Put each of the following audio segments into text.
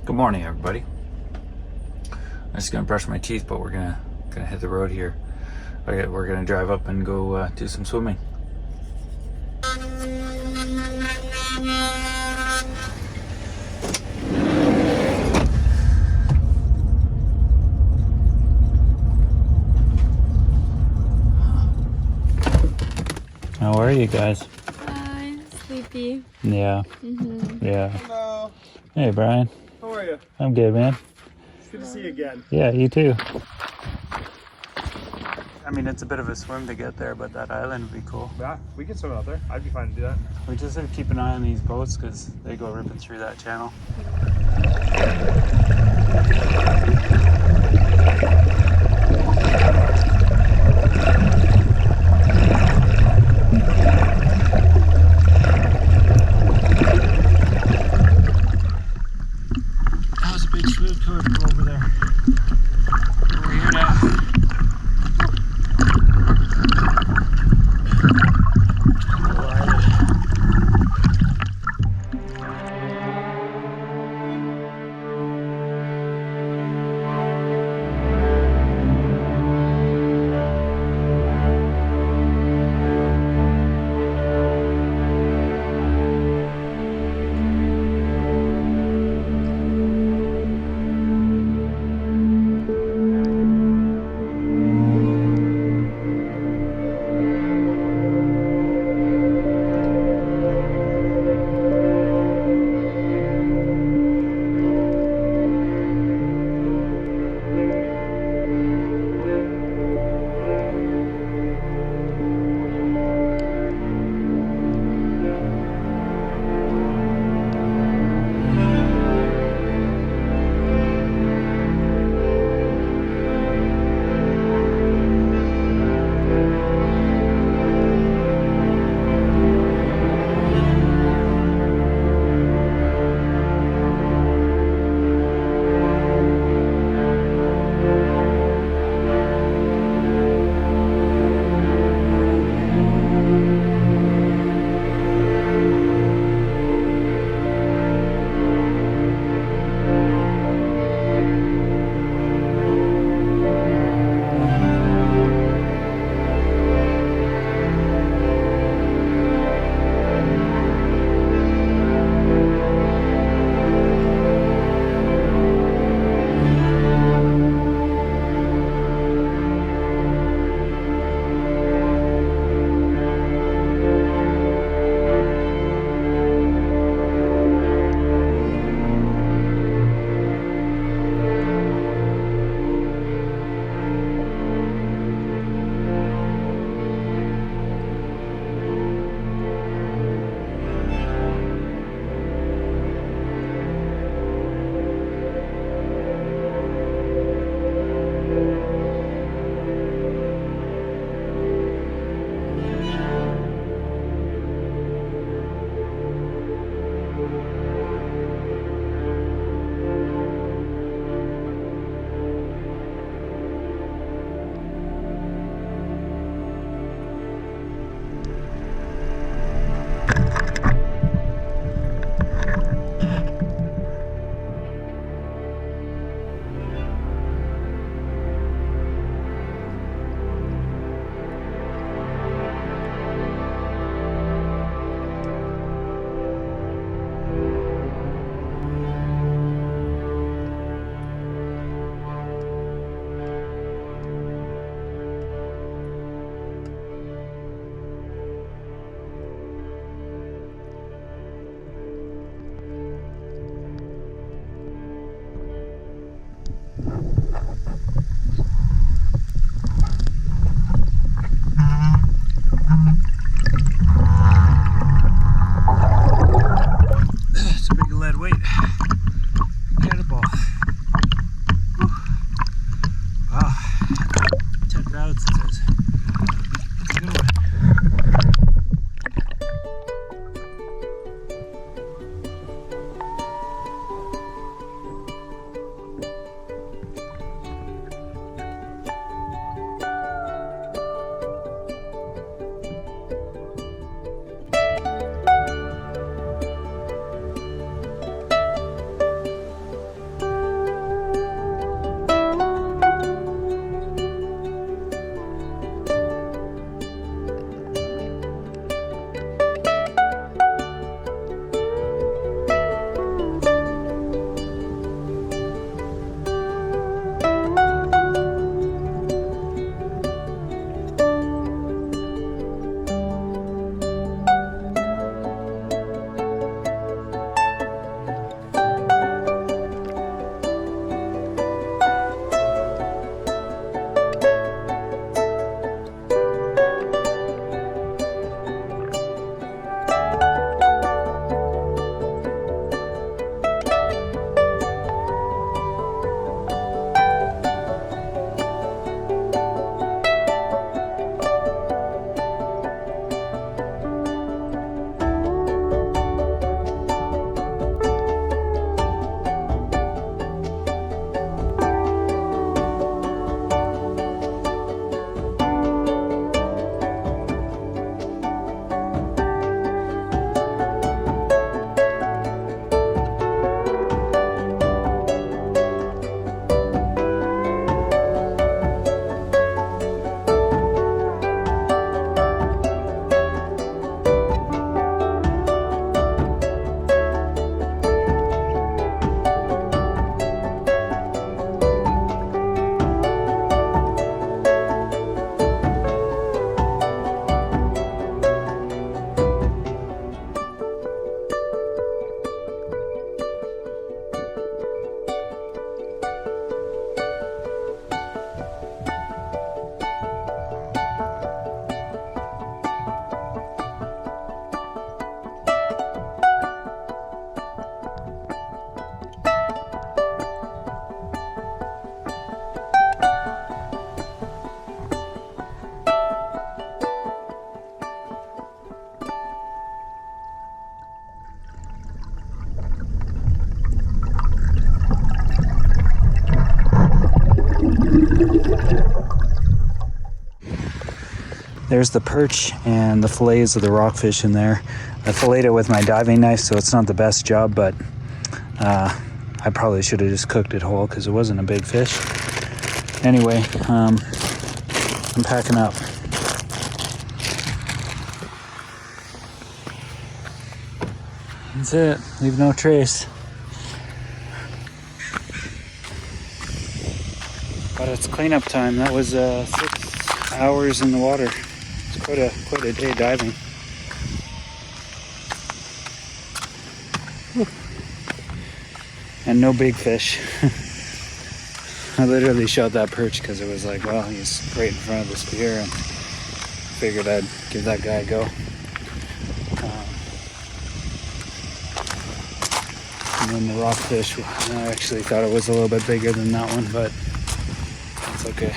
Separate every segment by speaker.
Speaker 1: Good morning, everybody. I'm just gonna brush my teeth, but we're gonna hit the road here. We're gonna drive up and go do some swimming. How are you guys?
Speaker 2: Hi, sleepy.
Speaker 1: Yeah. Yeah.
Speaker 3: Hello.
Speaker 1: Hey, Brian.
Speaker 3: How are you?
Speaker 1: I'm good, man.
Speaker 3: It's good to see you again.
Speaker 1: Yeah, you too. I mean, it's a bit of a swim to get there, but that island would be cool.
Speaker 3: Yeah, we can swim out there. I'd be fine to do that.
Speaker 1: We just have to keep an eye on these boats because they go ripping through that channel. That was a big smooth curve over there. We're here now. there's the perch and the fillets of the rockfish in there. I filleted it with my diving knife, so it's not the best job, but I probably should have just cooked it whole because it wasn't a big fish. Anyway, I'm packing up. That's it. Leave no trace. But it's cleanup time. That was 6 hours in the water. It's quite a day diving. Whew. And no big fish. I literally shot that perch because it was like, well, he's right in front of the spear, and figured I'd give that guy a go. And then the rockfish, I actually thought it was a little bit bigger than that one, but it's okay.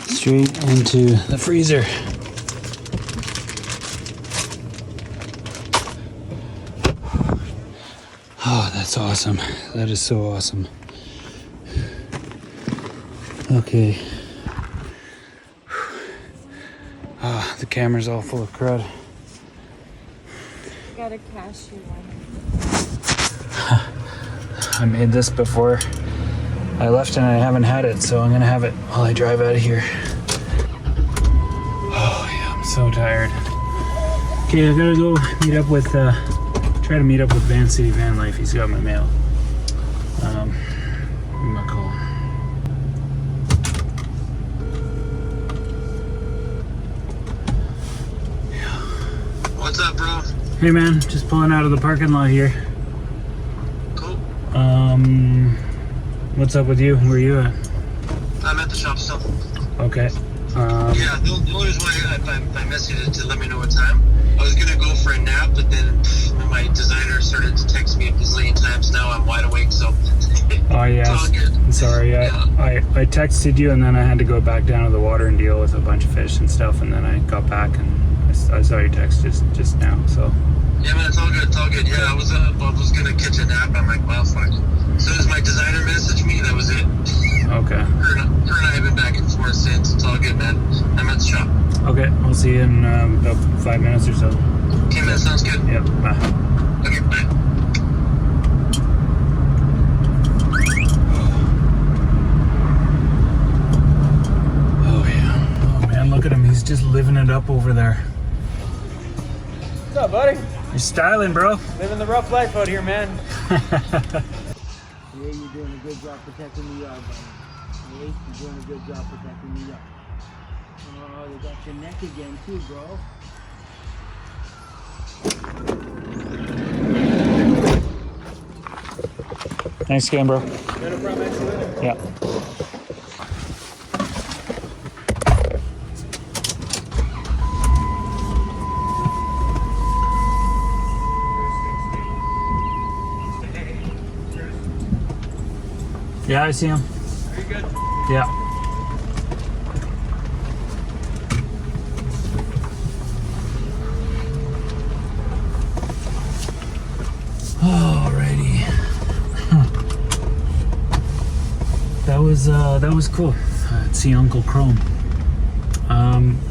Speaker 1: Straight into the freezer. Oh, that's awesome. That is so awesome. Okay. Ah, the camera's all full of crud.
Speaker 2: Got a cashew one.
Speaker 1: I made this before I left and I haven't had it, so I'm gonna have it while I drive out of here. Oh yeah, I'm so tired. Okay, I gotta go meet up with, try to meet up with Van Life. He's got my mail. Give him a call.
Speaker 4: What's up, bro?
Speaker 1: Hey man, just pulling out of the parking lot here.
Speaker 4: Cool.
Speaker 1: What's up with you? Where are you at?
Speaker 4: I'm at the shop still.
Speaker 1: Okay.
Speaker 4: Yeah, the only reason why I messaged you to let me know what time. I was gonna go for a nap, but then my designer started to text me a bazillion times. Now I'm wide awake, so.
Speaker 1: Oh yeah,
Speaker 4: it's all good.
Speaker 1: I'm sorry.
Speaker 4: Yeah.
Speaker 1: I texted you and then I had to go back down to the water and deal with a bunch of fish and stuff, and then I got back and I saw your text just now. So.
Speaker 4: Yeah, man, it's all good. It's all good. Yeah, I was gonna catch a nap. I'm like, well, fuck. As soon as my designer messaged me, that was it.
Speaker 1: Okay.
Speaker 4: Her and I have been back and forth since. It's all good, man. I'm at the shop.
Speaker 1: Okay, I'll see you in about 5 minutes or so.
Speaker 4: Okay, man, sounds good.
Speaker 1: Yep. Bye.
Speaker 4: Okay, bye.
Speaker 1: Oh yeah. Oh man, look at him. He's just living it up over there.
Speaker 3: What's up, buddy?
Speaker 1: You're styling, bro.
Speaker 3: Living the rough life out here, man.
Speaker 5: Yeah, you're doing a good job protecting the yard, buddy. Yeah, you're doing a good job protecting the yard. Oh, they got your neck again too, bro.
Speaker 1: Thanks again, bro.
Speaker 3: No problem, excellent.
Speaker 1: Yeah. Yeah, I see him.
Speaker 3: Are you good?
Speaker 1: Yeah. Alrighty. That was cool. See Uncle Chrome.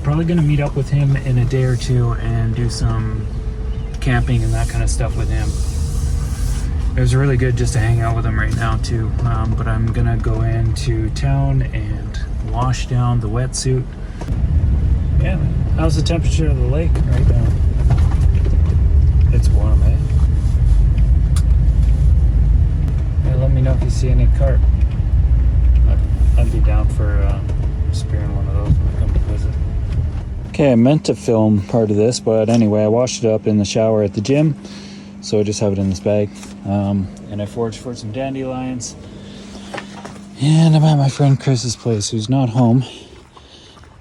Speaker 1: Probably gonna meet up with him in a day or two and do some camping and that kind of stuff with him. It was really good just to hang out with him right now too. But I'm gonna go into town and wash down the wetsuit. Yeah, how's the temperature of the lake right now? It's warm, eh? Yeah, let me know if you see any carp. I'd be down for spearing one of those when I come to visit. Okay, I meant to film part of this, but anyway, I washed it up in the shower at the gym, so I just have it in this bag. And I foraged for some dandelions. And I'm at my friend Chris's place, who's not home.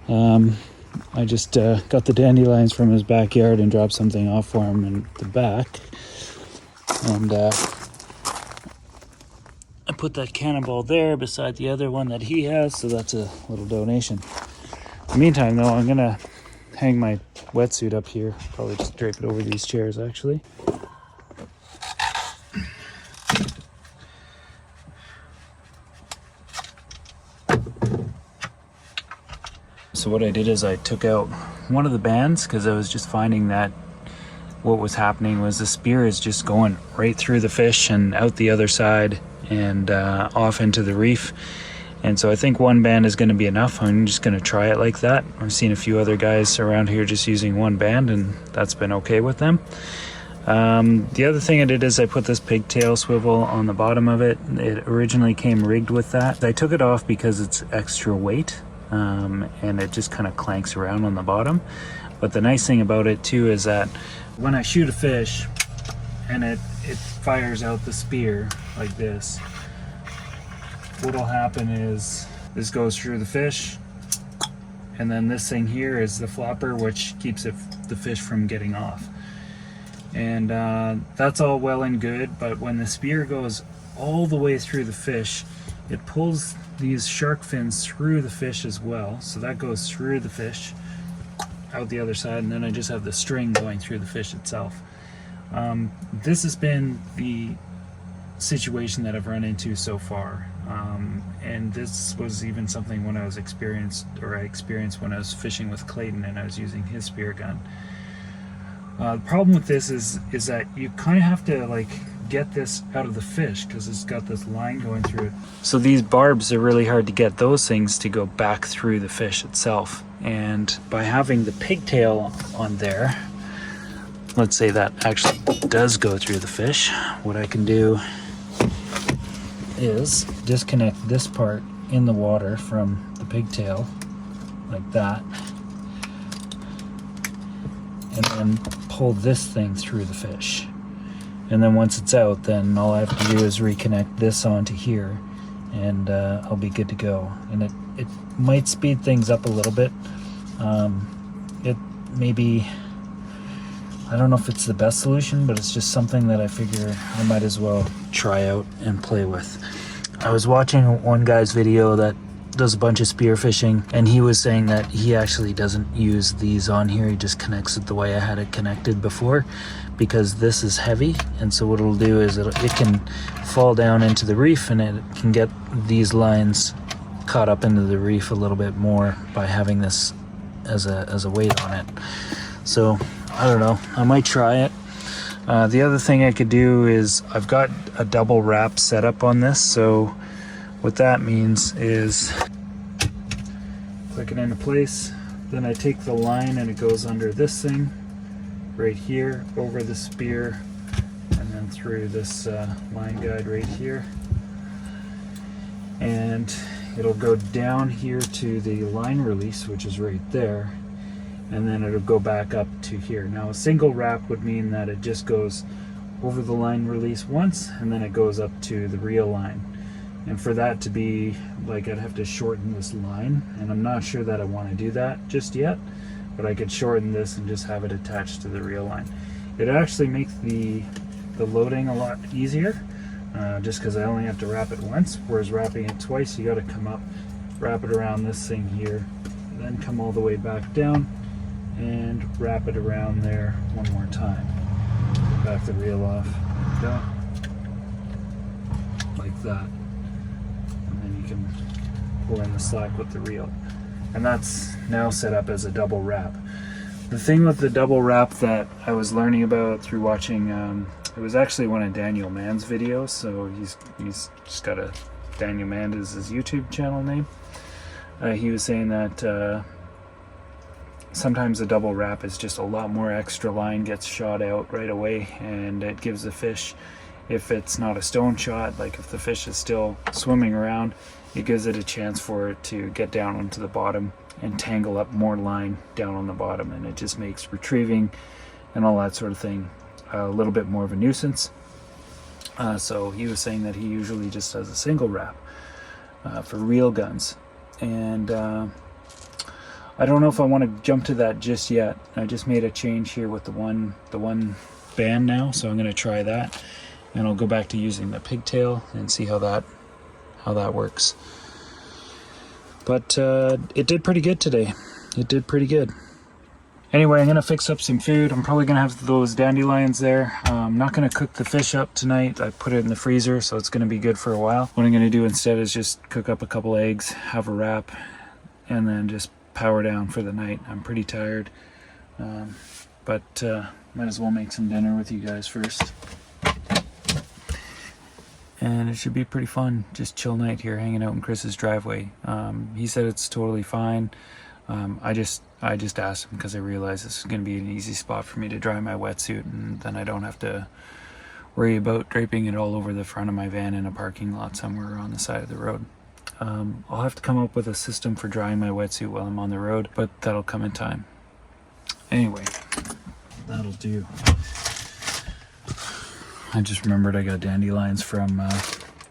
Speaker 1: I just got the dandelions from his backyard and dropped something off for him in the back. And I put that cannonball there beside the other one that he has, so that's a little donation. In the meantime, though, I'm gonna hang my wetsuit up here. Probably just drape it over these chairs, actually. So what I did is I took out one of the bands because I was just finding that what was happening was the spear is just going right through the fish and out the other side and off into the reef. And so I think one band is going to be enough. I'm just going to try it like that. I've seen a few other guys around here just using one band, and that's been okay with them. The other thing I did is I put this pigtail swivel on the bottom of it. It originally came rigged with that. I took it off because it's extra weight, and it just kind of clanks around on the bottom. But the nice thing about it too is that when I shoot a fish and it fires out the spear like this, what'll happen is this goes through the fish, and then this thing here is the flopper, which keeps the fish from getting off. And that's all well and good, but when the spear goes all the way through the fish, it pulls these shark fins through the fish as well. So that goes through the fish out the other side, and then I just have the string going through the fish itself. This has been the situation that I've run into so far, and this was even something when I experienced when I was fishing with Clayton and I was using his spear gun. The problem with this is that you kind of have to like get this out of the fish because it's got this line going through it. So these barbs are really hard to get those things to go back through the fish itself. And by having the pigtail on there, let's say that actually does go through the fish, what I can do is disconnect this part in the water from the pigtail like that, and then pull this thing through the fish. And then once it's out, then all I have to do is reconnect this onto here, and I'll be good to go. And it might speed things up a little bit. It maybe, I don't know if it's the best solution, but it's just something that I figure I might as well try out and play with. I was watching one guy's video that does a bunch of spearfishing, and he was saying that he actually doesn't use these on here. He just connects it the way I had it connected before, because this is heavy, and so what it'll do is it can fall down into the reef, and it can get these lines caught up into the reef a little bit more by having this as a weight on it. So I don't know, I might try it. The other thing I could do is I've got a double wrap set up on this, so what that means is click it into place, then I take the line and it goes under this thing right here, over the spear, and then through this line guide right here, and it'll go down here to the line release, which is right there, and then it'll go back up to here. Now a single wrap would mean that it just goes over the line release once, and then it goes up to the reel line. And for that to be, like, I'd have to shorten this line, and I'm not sure that I want to do that just yet, but I could shorten this and just have it attached to the reel line. It actually makes the loading a lot easier, just because I only have to wrap it once, whereas wrapping it twice, you got to come up, wrap it around this thing here, then come all the way back down, and wrap it around there one more time. Back the reel off, like that. You can pull in the slack with the reel, and that's now set up as a double wrap. The thing with the double wrap that I was learning about through watching, it was actually one of Daniel Mann's videos, so he's just got a Daniel Mann is his YouTube channel name. He was saying that sometimes a double wrap is just a lot more extra line gets shot out right away, and it gives the fish, if it's not a stone shot, like if the fish is still swimming around, it gives it a chance for it to get down onto the bottom and tangle up more line down on the bottom, and it just makes retrieving and all that sort of thing a little bit more of a nuisance. So he was saying that he usually just does a single wrap for reel guns, and I don't know if I want to jump to that just yet. I just made a change here with the one band now, so I'm going to try that. And I'll go back to using the pigtail and see how that works. But it did pretty good today. It did pretty good. Anyway, I'm gonna fix up some food. I'm probably gonna have those dandelions there. I'm not gonna cook the fish up tonight. I put it in the freezer, so it's gonna be good for a while. What I'm gonna do instead is just cook up a couple eggs, have a wrap, and then just power down for the night. I'm pretty tired, but might as well make some dinner with you guys first. And it should be pretty fun, just chill night here, hanging out in Chris's driveway. He said it's totally fine. I just asked him because I realized this is going to be an easy spot for me to dry my wetsuit, and then I don't have to worry about draping it all over the front of my van in a parking lot somewhere on the side of the road. I'll have to come up with a system for drying my wetsuit while I'm on the road, but that'll come in time. Anyway, that'll do. I just remembered I got dandelions from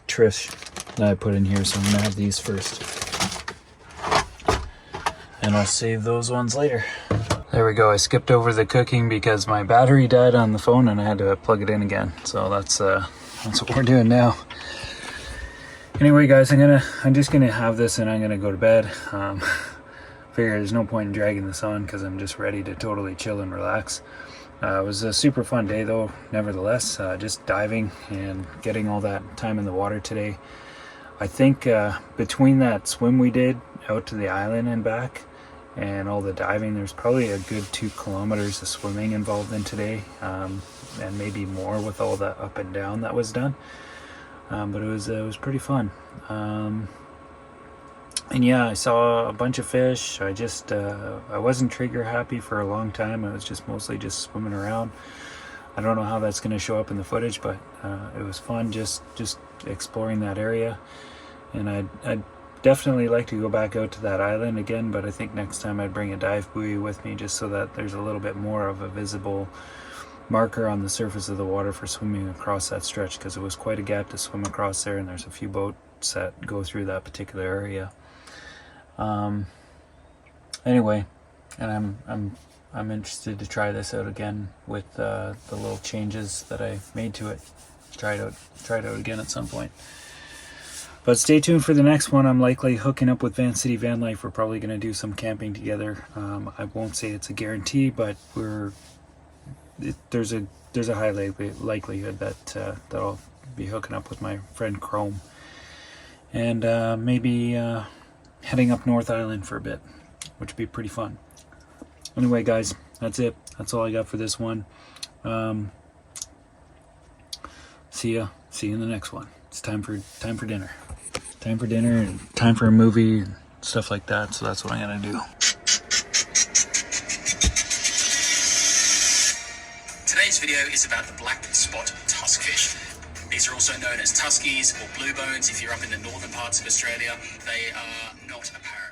Speaker 1: Trish that I put in here, so I'm gonna have these first. And I'll save those ones later. There we go. I skipped over the cooking because my battery died on the phone and I had to plug it in again. So that's what we're doing now. Anyway, guys, I'm just gonna have this and I'm gonna go to bed. Figure there's no point in dragging this on because I'm just ready to totally chill and relax. It was a super fun day though, nevertheless, just diving and getting all that time in the water today. I think between that swim we did out to the island and back and all the diving, there's probably a good 2 kilometers of swimming involved in today, and maybe more with all the up and down that was done. But it was pretty fun. And yeah, I saw a bunch of fish. I wasn't trigger happy for a long time. I was just mostly just swimming around. I don't know how that's going to show up in the footage, but it was fun just exploring that area. And I'd definitely like to go back out to that island again, but I think next time I'd bring a dive buoy with me just so that there's a little bit more of a visible marker on the surface of the water for swimming across that stretch, because it was quite a gap to swim across there, and there's a few boats that go through that particular area. Anyway, and I'm interested to try this out again with the little changes that I made to it. Try it out again at some point. But stay tuned for the next one. I'm likely hooking up with Van City Van Life. We're probably going to do some camping together. I won't say it's a guarantee, but there's a high likelihood that I'll be hooking up with my friend Chrome, and maybe heading up North Island for a bit, which would be pretty fun. Anyway, guys, that's it. That's all I got for this one. See you in the next one. It's time for dinner. Time for dinner and time for a movie and stuff like that. So that's what I'm gonna do.
Speaker 6: Today's video is about the black spot tuskfish. These are also known as tuskies or blue bones if you're up in the northern parts of Australia. They are not apparent.